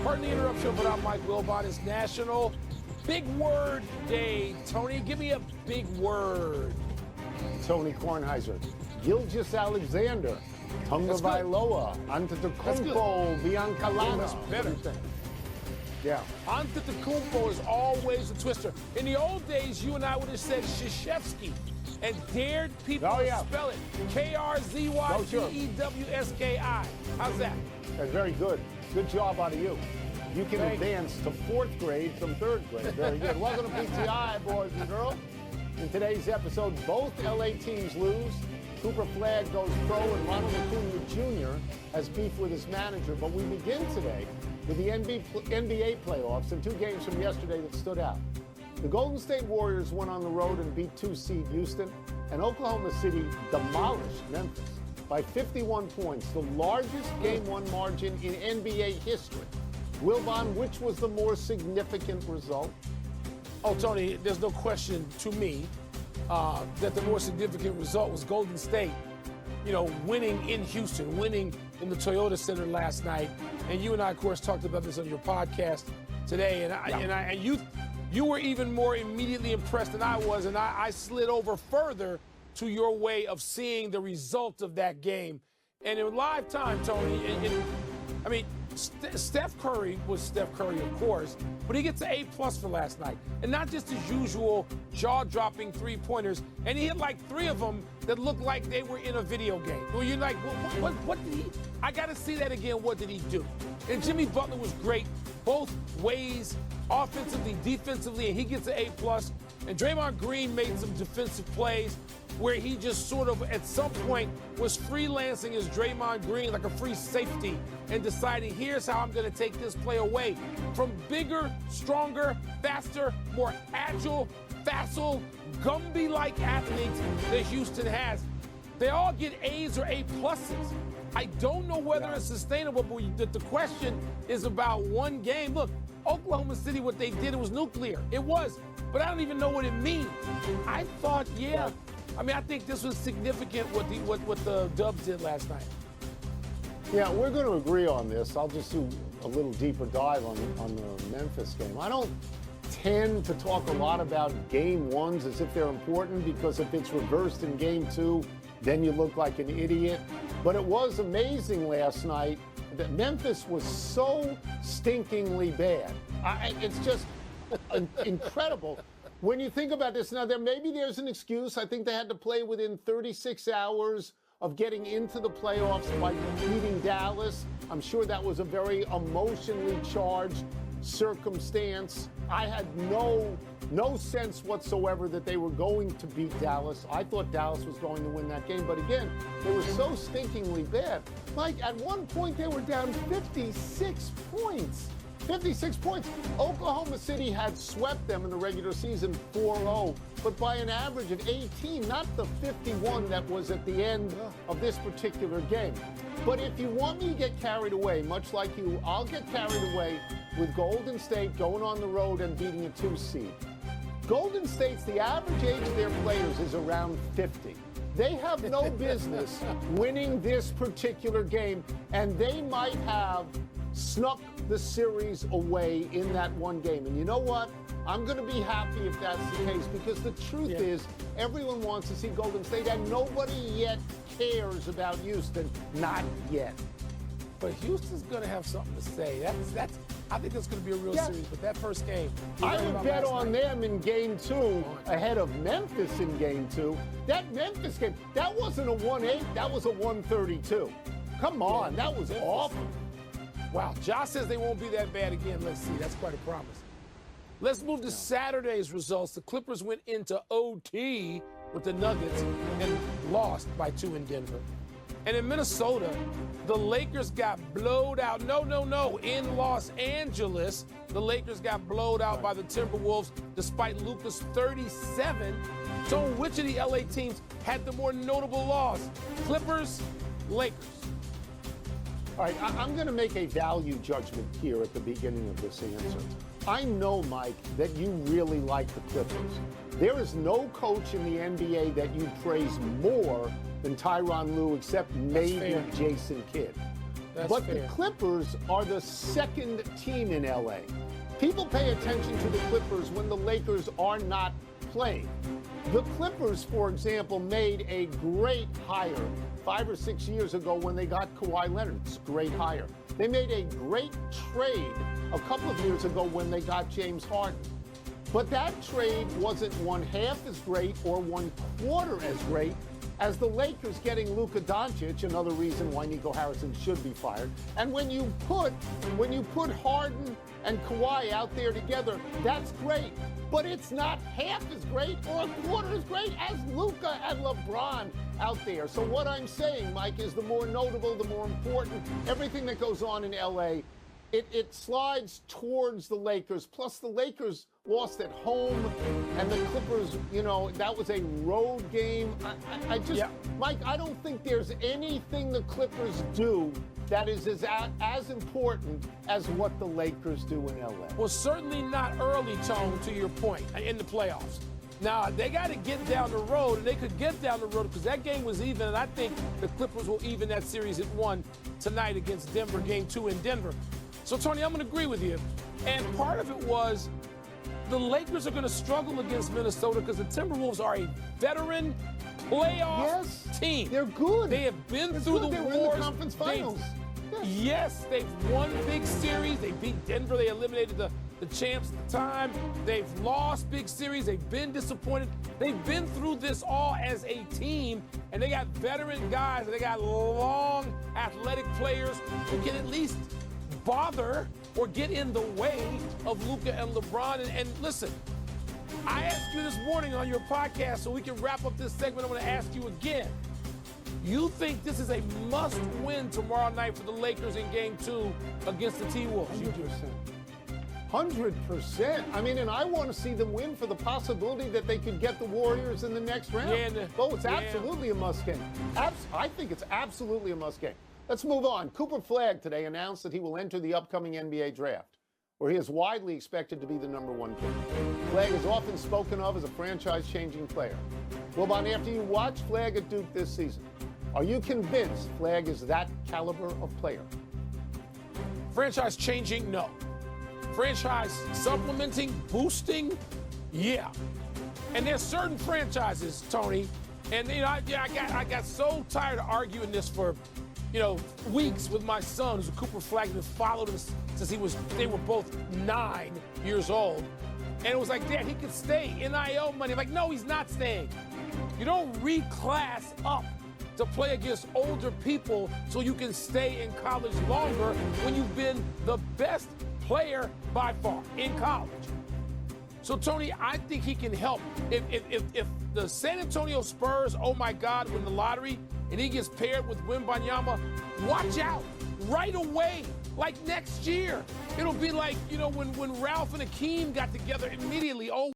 Pardon the interruption, but I'm Mike Wilbon. It's National Big Word Day. Tony, give me a big word. Tony Kornheiser, Gilgeous Alexander, Tunga Vailoa, Antetokounmpo, Biancalana. That's better. What do you think? Yeah. Antetokounmpo is always a twister. In the old days, you and I would have said Krzyzewski and dared people to spell it. K-R-Z-Y-D-E-W-S-K-I. How's that? That's very good. Good job out of you. You can advance to 4th grade from 3rd grade. Very good. Welcome to PTI, boys and girls. In today's episode, both LA teams lose. Cooper Flagg goes pro, and Ronald Acuna Jr. has beef with his manager. But we begin today with the NBA playoffs and 2 games from yesterday that stood out. The Golden State Warriors went on the road and beat 2-seed Houston, and Oklahoma City demolished Memphis by 51 points, the largest Game 1 margin in NBA history. Wilbon, which was the more significant result? Oh, Tony, there's no question to me that the more significant result was Golden State, winning in Houston, winning in the Toyota Center last night. And you and I, of course, talked about this on your podcast today. And you were even more immediately impressed than I was, and I slid over further to your way of seeing the result of that game. And in live time, Tony, Steph Curry was Steph Curry, of course, but he gets an A+ for last night. And not just his usual jaw-dropping three-pointers. And he hit like 3 of them that looked like they were in a video game. Where you're like, what did he? I got to see that again. What did he do? And Jimmy Butler was great both ways, offensively, defensively, and he gets an A+. And Draymond Green made some defensive plays where he just sort of, at some point, was freelancing as Draymond Green like a free safety and deciding, here's how I'm going to take this play away from bigger, stronger, faster, more agile, facile, Gumby-like athletes that Houston has. They all get A's or A+. I don't know whether it's sustainable, but the question is about one game. Look, Oklahoma City, what they did, it was nuclear. It was, but I don't even know what it means. I thought, I think this was significant what the Dubs did last night. Yeah, we're going to agree on this. I'll just do a little deeper dive on the Memphis game. I don't tend to talk a lot about Game 1s as if they're important, because if it's reversed in Game 2, then you look like an idiot. But it was amazing last night that Memphis was so stinkingly bad. It's just incredible. When you think about this, now maybe there's an excuse. I think they had to play within 36 hours of getting into the playoffs by beating Dallas. I'm sure that was a very emotionally charged circumstance. I had no sense whatsoever that they were going to beat Dallas. I thought Dallas was going to win that game, but again, they were so stinkingly bad. Mike, at one point they were down 56 points. 56 points. Oklahoma City had swept them in the regular season 4-0, but by an average of 18, not the 51 that was at the end of this particular game. But if you want me to get carried away, much like you, I'll get carried away with Golden State going on the road and beating a 2-seed. Golden State's, the average age of their players is around 50. They have no business winning this particular game, and they might have snuck the series away in that one game. And you know what? I'm going to be happy if that's the case, because the truth is everyone wants to see Golden State, and nobody yet cares about Houston. Not yet. But Houston's going to have something to say. I think that's going to be a real series. But that first game, I would bet on them in Game 2 ahead of Memphis in Game 2. That Memphis game, that wasn't a 1-8. That was a 132. Come on, that was awful. Wow, Josh says they won't be that bad again. Let's see. That's quite a promise. Let's move to Saturday's results. The Clippers went into OT with the Nuggets and lost by 2 in Denver. And in Minnesota, the Lakers got blowed out. No. In Los Angeles, the Lakers got blowed out by the Timberwolves despite Luka's 37. So which of the LA teams had the more notable loss? Clippers, Lakers. All right, I'm going to make a value judgment here at the beginning of this answer. I know, Mike, that you really like the Clippers. There is no coach in the NBA that you praise more than Tyronn Lue, except maybe Jason Kidd. That's but fair. the Clippers are the second team in LA. People pay attention to the Clippers when the Lakers are not playing. The Clippers, for example, made a great hire 5 or 6 years ago when they got Kawhi Leonard. It's a great hire. They made a great trade a couple of years ago when they got James Harden. But that trade wasn't 1/2 as great or 1/4 as great as the Lakers getting Luka Doncic, another reason why Nico Harrison should be fired. And when you put Harden and Kawhi out there together, that's great. But it's not half as great or 1/4 as great as Luka and LeBron out there. So what I'm saying, Mike, is the more notable, the more important, everything that goes on in LA, it slides towards the Lakers. Plus, the Lakers lost at home, and the Clippers, that was a road game. Mike, I don't think there's anything the Clippers do that is as important as what the Lakers do in LA. Well, certainly not early, Tone, to your point, in the playoffs. Now, they got to get down the road, and they could get down the road because that game was even, and I think the Clippers will even that series at 1 tonight against Denver, Game 2 in Denver. So, Tony, I'm going to agree with you. And part of it was the Lakers are going to struggle against Minnesota because the Timberwolves are a veteran playoff team. They're good. They have been They're through good. the They were wars. in the conference finals. Yes, they've won big series. They beat Denver. They eliminated the champs at the time. They've lost big series. They've been disappointed. They've been through this all as a team, and they got veteran guys. They got long, athletic players who can at least bother or get in the way of Luka and LeBron. And listen, I asked you this morning on your podcast, so we can wrap up this segment. I'm going to ask you again. You think this is a must-win tomorrow night for the Lakers in Game 2 against the T-Wolves? 100%. I mean, and I want to see them win for the possibility that they could get the Warriors in the next round. It's absolutely a must game. I think it's absolutely a must game. Let's move on. Cooper Flagg today announced that he will enter the upcoming NBA draft, where he is widely expected to be the #1 pick. Flagg is often spoken of as a franchise-changing player. Wilbon, after you watch Flagg at Duke this season, are you convinced Flagg is that caliber of player? Franchise-changing, no. Franchise supplementing, boosting, yeah. And there's certain franchises, Tony, and I got so tired of arguing this for weeks with my son, who's a Cooper Flagg, and followed him since they were both 9 years old. And it was like, Dad, he could stay. NIL money. I'm like, no, he's not staying. You don't reclass up to play against older people so you can stay in college longer when you've been the best player by far in college. So, Tony, I think he can help. If the San Antonio Spurs, oh, my God, win the lottery, and he gets paired with Wembanyama, watch out right away, like next year. It'll be like, when Ralph and Akeem got together immediately. Oh,